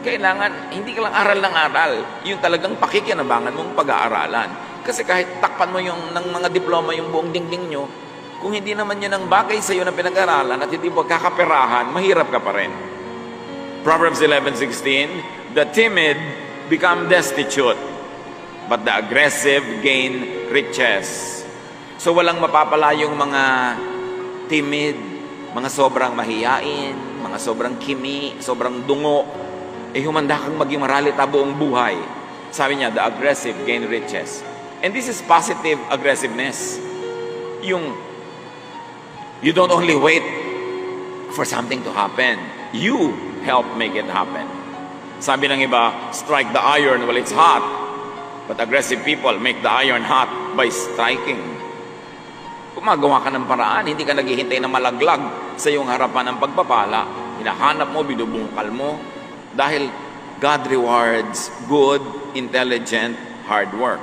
Kailangan, hindi ka lang aral ng aral. Yung talagang pakikinabangan mong pag-aaralan. Kasi kahit takpan mo yung ng mga diploma yung buong dingding nyo, kung hindi naman yun ang bagay sa iyo na pinag-aralan at hindi mo kakaperahan, mahirap ka pa rin. Proverbs 11:16, the timid become destitute, but the aggressive gain riches. So walang mapapala yung mga timid, mga sobrang mahiyain, mga sobrang kimi, sobrang dungo, humanda kang maging maralita buong buhay. Sabi niya, the aggressive gain riches. And this is positive aggressiveness. Yung, you don't only wait for something to happen. You help make it happen. Sabi ng iba, strike the iron while it's hot. But aggressive people make the iron hot by striking. Gumagawa ka ng paraan, hindi ka naghihintay na malaglag sa iyong harapan ng pagpapala. Hinahanap mo, binubungkal mo. Dahil God rewards good, intelligent, hard work.